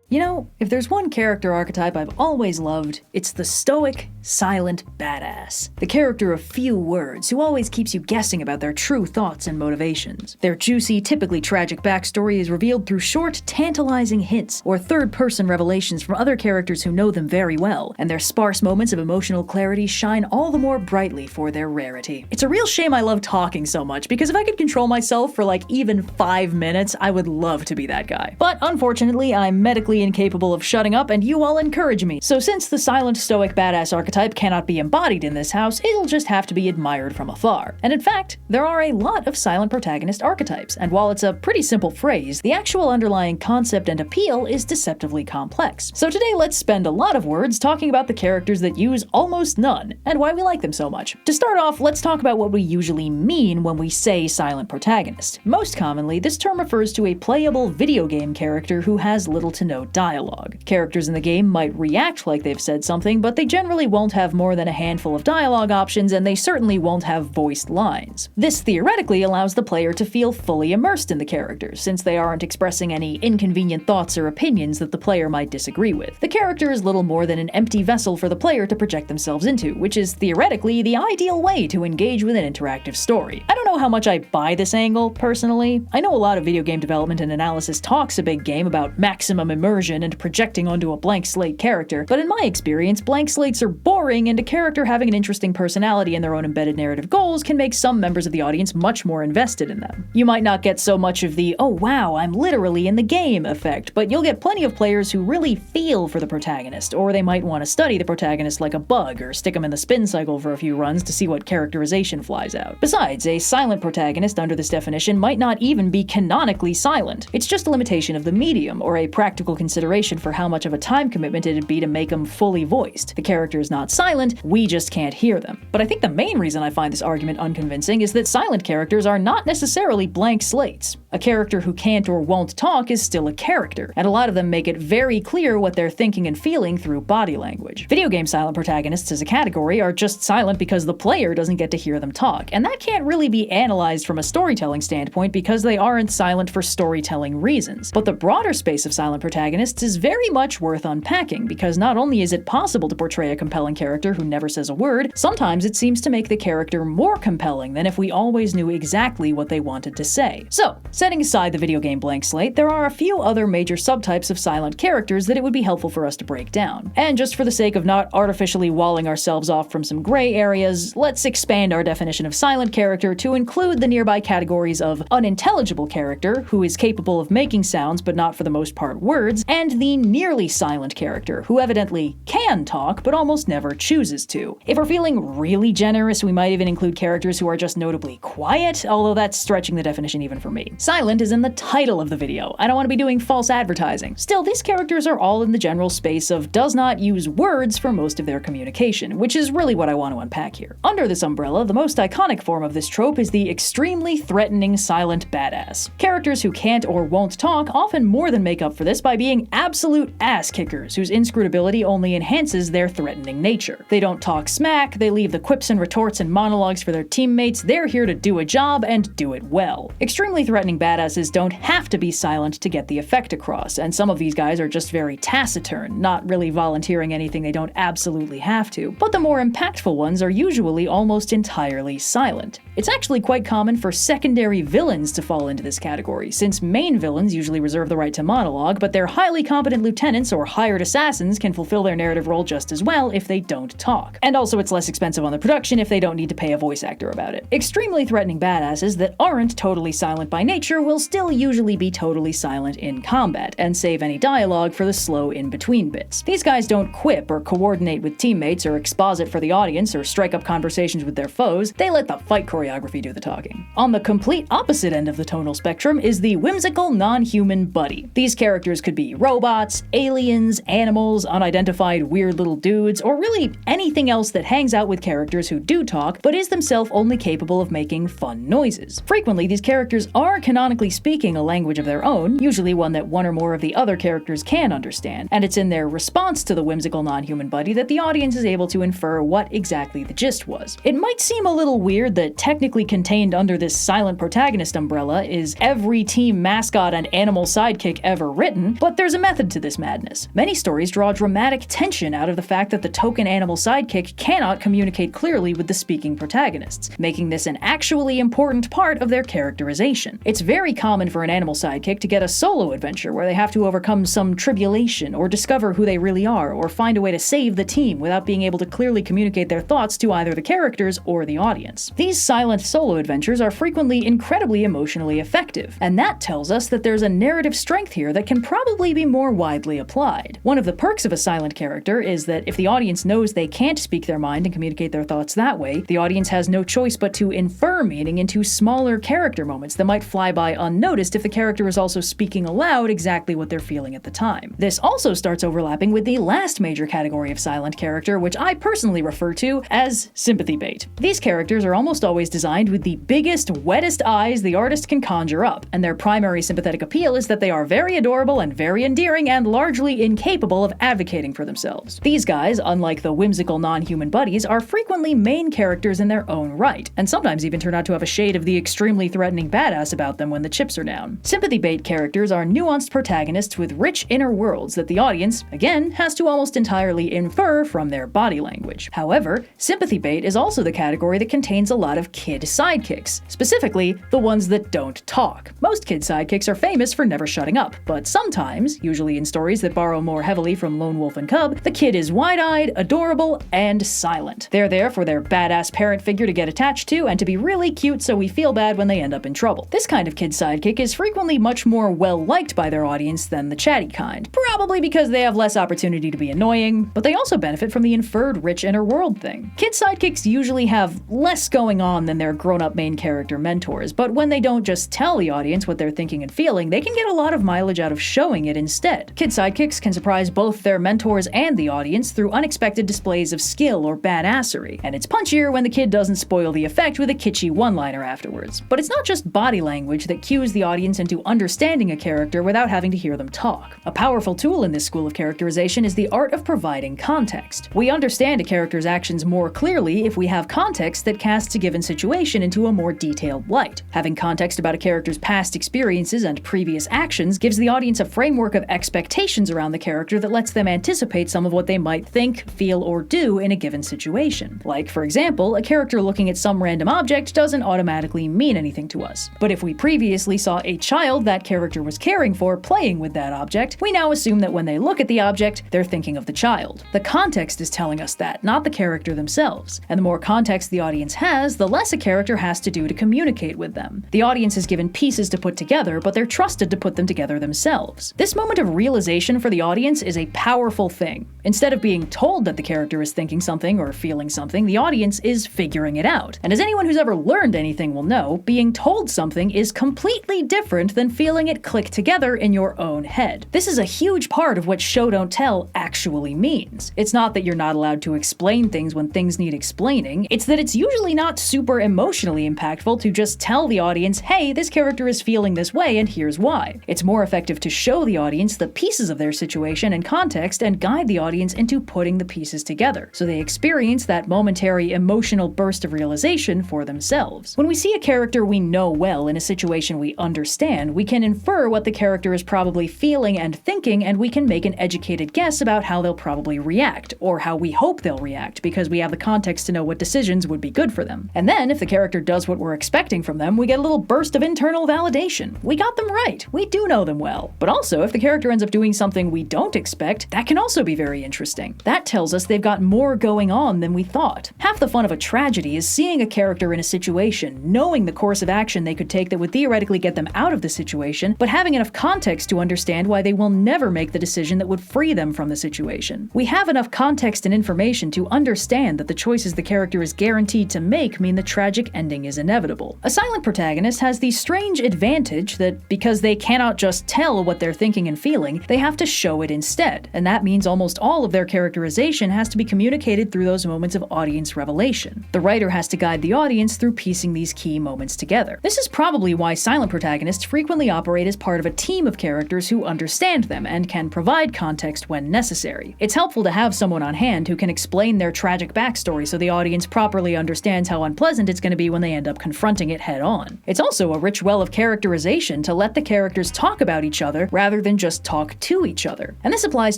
You know, if there's one character archetype I've always loved, it's the stoic, silent badass. The character of few words, who always keeps you guessing about their true thoughts and motivations. Their juicy, typically tragic backstory is revealed through short, tantalizing hints, or third-person revelations from other characters who know them very well, and their sparse moments of emotional clarity shine all the more brightly for their rarity. It's a real shame I love talking so much, because if I could control myself for like even 5 minutes, I would love to be that guy. But unfortunately, I'm medically incapable of shutting up, and you all encourage me. So since the silent stoic badass archetype cannot be embodied in this house, it'll just have to be admired from afar. And in fact, there are a lot of silent protagonist archetypes, and while it's a pretty simple phrase, the actual underlying concept and appeal is deceptively complex. So today let's spend a lot of words talking about the characters that use almost none, and why we like them so much. To start off, let's talk about what we usually mean when we say silent protagonist. Most commonly, this term refers to a playable video game character who has little to no dialogue. Characters in the game might react like they've said something, but they generally won't have more than a handful of dialogue options, and they certainly won't have voiced lines. This theoretically allows the player to feel fully immersed in the characters, since they aren't expressing any inconvenient thoughts or opinions that the player might disagree with. The character is little more than an empty vessel for the player to project themselves into, which is theoretically the ideal way to engage with an interactive story. I don't know how much I buy this angle, personally. I know a lot of video game development and analysis talks a big game about maximum immersion and projecting onto a blank slate character, but in my experience, blank slates are boring, and a character having an interesting personality and their own embedded narrative goals can make some members of the audience much more invested in them. You might not get so much of the, oh wow, I'm literally in the game effect, but you'll get plenty of players who really feel for the protagonist, or they might want to study the protagonist like a bug, or stick them in the spin cycle for a few runs to see what characterization flies out. Besides, a silent protagonist under this definition might not even be canonically silent. It's just a limitation of the medium, or a practical consideration for how much of a time commitment it'd be to make them fully voiced. The character is not silent, we just can't hear them. But I think the main reason I find this argument unconvincing is that silent characters are not necessarily blank slates. A character who can't or won't talk is still a character, and a lot of them make it very clear what they're thinking and feeling through body language. Video game silent protagonists as a category are just silent because the player doesn't get to hear them talk, and that can't really be analyzed from a storytelling standpoint because they aren't silent for storytelling reasons. But the broader space of silent protagonists is very much worth unpacking, because not only is it possible to portray a compelling character who never says a word, sometimes it seems to make the character more compelling than if we always knew exactly what they wanted to say. So, setting aside the video game blank slate, there are a few other major subtypes of silent characters that it would be helpful for us to break down. And just for the sake of not artificially walling ourselves off from some gray areas, let's expand our definition of silent character to include the nearby categories of unintelligible character, who is capable of making sounds but not for the most part words, and the nearly silent character, who evidently can talk but almost never chooses to. If we're feeling really generous, we might even include characters who are just notably quiet, although that's stretching the definition even for me. Silent is in the title of the video. I don't want to be doing false advertising. Still, these characters are all in the general space of does not use words for most of their communication, which is really what I want to unpack here. Under this umbrella, the most iconic form of this trope is the extremely threatening silent badass. Characters who can't or won't talk often more than make up for this by being absolute ass kickers whose inscrutability only enhances their threatening nature. They don't talk smack, they leave the quips and retorts and monologues for their teammates, they're here to do a job and do it well. Extremely threatening badasses don't have to be silent to get the effect across, and some of these guys are just very taciturn, not really volunteering anything they don't absolutely have to, but the more impactful ones are usually almost entirely silent. It's actually quite common for secondary villains to fall into this category, since main villains usually reserve the right to monologue, but their highly competent lieutenants or hired assassins can fulfill their narrative role just as well if they don't talk. And also it's less expensive on the production if they don't need to pay a voice actor about it. Extremely threatening badasses that aren't totally silent by nature will still usually be totally silent in combat, and save any dialogue for the slow in-between bits. These guys don't quip or coordinate with teammates or exposit for the audience or strike up conversations with their foes, they let the fight choreography do the talking. On the complete opposite end of the tonal spectrum is the whimsical non-human buddy. These characters could be robots, aliens, animals, unidentified weird little dudes, or really anything else that hangs out with characters who do talk, but is themselves only capable of making fun noises. Frequently, these characters are canonically speaking a language of their own, usually one that one or more of the other characters can understand, and it's in their response to the whimsical non-human buddy that the audience is able to infer what exactly the gist was. It might seem a little weird that technically contained under this silent protagonist umbrella is every team mascot and animal sidekick ever written, but there's a method to this madness. Many stories draw dramatic tension out of the fact that the token animal sidekick cannot communicate clearly with the speaking protagonists, making this an actually important part of their characterization. It's very common for an animal sidekick to get a solo adventure where they have to overcome some tribulation, or discover who they really are, or find a way to save the team without being able to clearly communicate their thoughts to either the characters or the audience. These silent solo adventures are frequently incredibly emotionally effective, and that tells us that there's a narrative strength here that can probably be more widely applied. One of the perks of a silent character is that if the audience knows they can't speak their mind and communicate their thoughts that way, the audience has no choice but to infer meaning into smaller character moments that might fly by unnoticed if the character is also speaking aloud exactly what they're feeling at the time. This also starts overlapping with the last major category of silent character, which I personally refer to as sympathy bait. These characters are almost always designed with the biggest, wettest eyes the artist can conjure up, and their primary sympathetic appeal is that they are very adorable and very endearing and largely incapable of advocating for themselves. These guys, unlike the whimsical non-human buddies, are frequently main characters in their own right, and sometimes even turn out to have a shade of the extremely threatening badass about them when the chips are down. Sympathy bait characters are nuanced protagonists with rich inner worlds that the audience, again, has to almost entirely infer from their body language. However, sympathy bait is also the category that contains a lot of kid sidekicks, specifically the ones that don't talk. Most kid sidekicks are famous for never shutting up, but sometimes, usually in stories that borrow more heavily from Lone Wolf and Cub, the kid is wide-eyed, adorable, and silent. They're there for their badass parent figure to get attached to and to be really cute so we feel bad when they end up in trouble. This kind of kid sidekick is frequently much more well-liked by their audience than the chatty kind, probably because they have less opportunity to be annoying, but they also benefit from the inferred rich inner world thing. Kid sidekicks usually have less going on than their grown-up main character mentors, but when they don't just tell the audience what they're thinking and feeling, they can get a lot of mileage out of showing it instead. Kid sidekicks can surprise both their mentors and the audience through unexpected displays of skill or badassery, and it's punchier when the kid doesn't spoil the effect with a kitschy one-liner afterwards. But it's not just body language that cues the audience into understanding a character without having to hear them talk. A powerful tool in this school of characterization is the art of providing context. We understand a character's actions more clearly if we have context that casts a given situation into a more detailed light. Having context about a character's past experiences and previous actions gives the audience a framework of expectations around the character that lets them anticipate some of what they might think, feel, or do in a given situation. Like, for example, a character looking at some random object doesn't automatically mean anything to us. But if we previously saw a child that character was caring for playing with that object, we now assume that when they look at the object, they're thinking of the child. The context is telling us that, not the character themselves. And the more context the audience has, the less a character has to do to communicate with them. The audience is given pieces to put together, but they're trusted to put them together themselves. This moment of realization for the audience is a powerful thing. Instead of being told that the character is thinking something or feeling something, the audience is figuring it out. And as anyone who's ever learned anything will know, being told something is completely different than feeling it click together in your own head. This is a huge part of what show don't tell actually means. It's not that you're not allowed to explain things when things need explaining, it's that it's usually not super emotionally impactful to just tell the audience, hey, this character is feeling this way and here's why. It's more effective to show the audience the pieces of their situation and context and guide the audience into putting the pieces together, so they experience that momentary emotional burst of realization for themselves. When we see a character we know well in a situation we understand, we can infer what the character is probably feeling and thinking, and we can make an educated guess about how they'll probably react, or how we hope they'll react, because we have the context to know what decisions would be good for them. And then, if the character does what we're expecting from them, we get a little burst of internal validation. We got them right. We do know them well. But also, if the character ends up doing something we don't expect, that can also be very interesting. That tells us they've got more going on than we thought. Half the fun of a tragedy is seeing a character in a situation, knowing the course of action they could take that would theoretically get them out of the situation, but having enough context to understand why they will never make the decision that would free them from the situation. We have enough context and information to understand that the choices the character is guaranteed to make mean the tragic ending is inevitable. A silent protagonist has the strange advantage that because they cannot just tell what they're thinking and feeling, they have to show it instead, and that means almost all of their characterization has to be communicated through those moments of audience revelation. The writer has to guide the audience through piecing these key moments together. This is probably why silent protagonists frequently operate as part of a team of characters who understand them and can provide context when necessary. It's helpful to have someone on hand who can explain their tragic backstory so the audience properly understands how unpleasant it's going to be be when they end up confronting it head on. It's also a rich well of characterization to let the characters talk about each other rather than just talk to each other. And this applies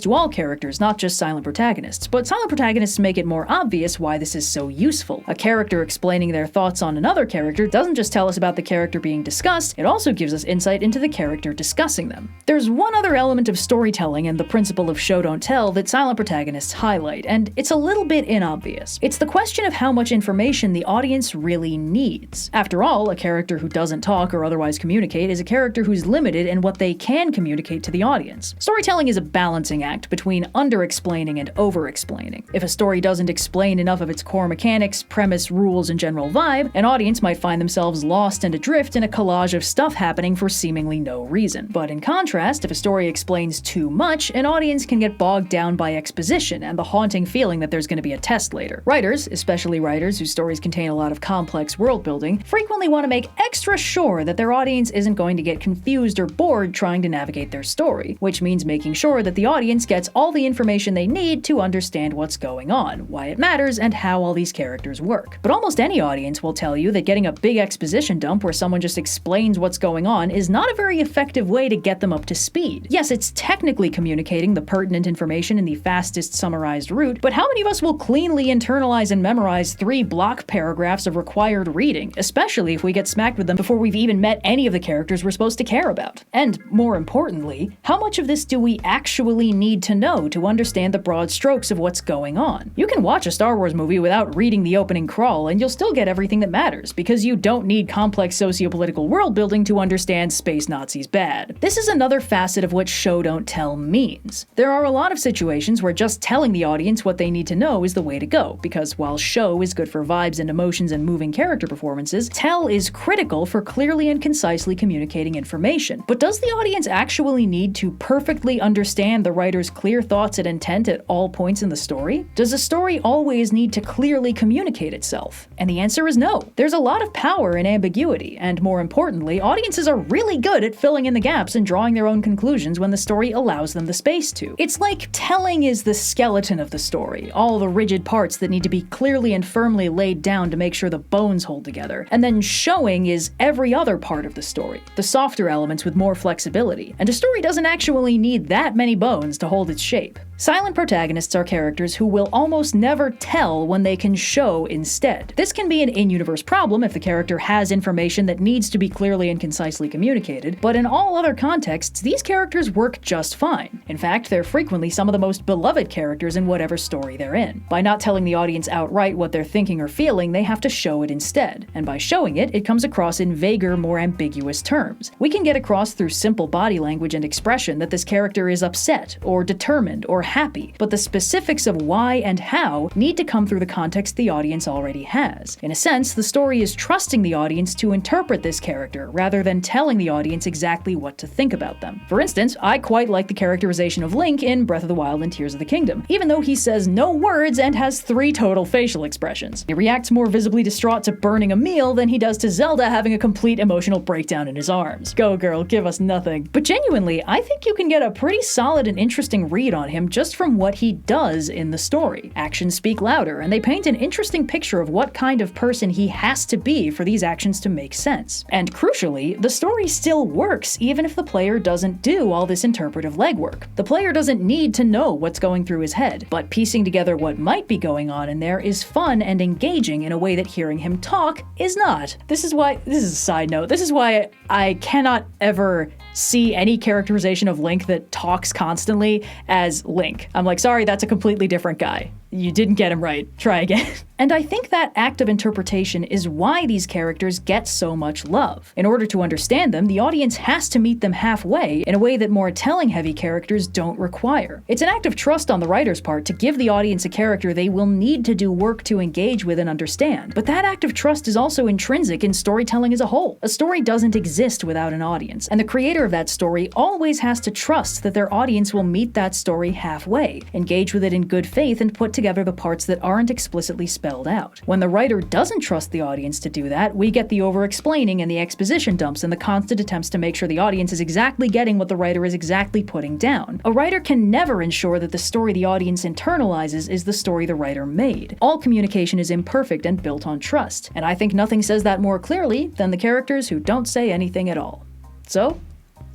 to all characters, not just silent protagonists, but silent protagonists make it more obvious why this is so useful. A character explaining their thoughts on another character doesn't just tell us about the character being discussed, it also gives us insight into the character discussing them. There's one other element of storytelling and the principle of show don't tell that silent protagonists highlight, and it's a little bit inobvious. It's the question of how much information the audience really needs. After all, a character who doesn't talk or otherwise communicate is a character who's limited in what they can communicate to the audience. Storytelling is a balancing act between under-explaining and over-explaining. If a story doesn't explain enough of its core mechanics, premise, rules, and general vibe, an audience might find themselves lost and adrift in a collage of stuff happening for seemingly no reason. But in contrast, if a story explains too much, an audience can get bogged down by exposition and the haunting feeling that there's going to be a test later. Writers, especially writers whose stories contain a lot of complex world building, frequently want to make extra sure that their audience isn't going to get confused or bored trying to navigate their story, which means making sure that the audience gets all the information they need to understand what's going on, why it matters, and how all these characters work. But almost any audience will tell you that getting a big exposition dump where someone just explains what's going on is not a very effective way to get them up to speed. Yes, it's technically communicating the pertinent information in the fastest summarized route, but how many of us will cleanly internalize and memorize 3 block paragraphs of required reading, especially if we get smacked with them before we've even met any of the characters we're supposed to care about? And more importantly, how much of this do we actually need to know to understand the broad strokes of what's going on? You can watch a Star Wars movie without reading the opening crawl and you'll still get everything that matters, because you don't need complex socio-political world building to understand space Nazis bad. This is another facet of what show don't tell means. There are a lot of situations where just telling the audience what they need to know is the way to go, because while show is good for vibes and emotions and moving character performances, tell is critical for clearly and concisely communicating information. But does the audience actually need to perfectly understand the writer's clear thoughts and intent at all points in the story? Does a story always need to clearly communicate itself? And the answer is no. There's a lot of power in ambiguity, and more importantly, audiences are really good at filling in the gaps and drawing their own conclusions when the story allows them the space to. It's like telling is the skeleton of the story, all the rigid parts that need to be clearly and firmly laid down to make sure the bones hold together, and then showing is every other part of the story, the softer elements with more flexibility, and a story doesn't actually need that many bones to hold its shape. Silent protagonists are characters who will almost never tell when they can show instead. This can be an in-universe problem if the character has information that needs to be clearly and concisely communicated, but in all other contexts, these characters work just fine. In fact, they're frequently some of the most beloved characters in whatever story they're in. By not telling the audience outright what they're thinking or feeling, they have to show it instead. And by showing it, it comes across in vaguer, more ambiguous terms. We can get across through simple body language and expression that this character is upset, or determined, or happy, but the specifics of why and how need to come through the context the audience already has. In a sense, the story is trusting the audience to interpret this character, rather than telling the audience exactly what to think about them. For instance, I quite like the characterization of Link in Breath of the Wild and Tears of the Kingdom, even though he says no words and has 3 total facial expressions. He reacts more visibly distraught to burning a meal than he does to Zelda having a complete emotional breakdown in his arms. Go girl, give us nothing. But genuinely, I think you can get a pretty solid and interesting read on him just from what he does in the story. Actions speak louder, and they paint an interesting picture of what kind of person he has to be for these actions to make sense. And crucially, the story still works even if the player doesn't do all this interpretive legwork. The player doesn't need to know what's going through his head, but piecing together what might be going on in there is fun and engaging in a way that hearing him talk is not. This is a side note, this is why I cannot ever see any characterization of Link that talks constantly as Link. I'm like, sorry, that's a completely different guy. You didn't get him right. Try again. And I think that act of interpretation is why these characters get so much love. In order to understand them, the audience has to meet them halfway in a way that more telling-heavy characters don't require. It's an act of trust on the writer's part to give the audience a character they will need to do work to engage with and understand. But that act of trust is also intrinsic in storytelling as a whole. A story doesn't exist without an audience, and the creator of that story always has to trust that their audience will meet that story halfway, engage with it in good faith, and put together the parts that aren't explicitly spelled out. When the writer doesn't trust the audience to do that, we get the over-explaining and the exposition dumps and the constant attempts to make sure the audience is exactly getting what the writer is exactly putting down. A writer can never ensure that the story the audience internalizes is the story the writer made. All communication is imperfect and built on trust, and I think nothing says that more clearly than the characters who don't say anything at all. So,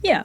yeah.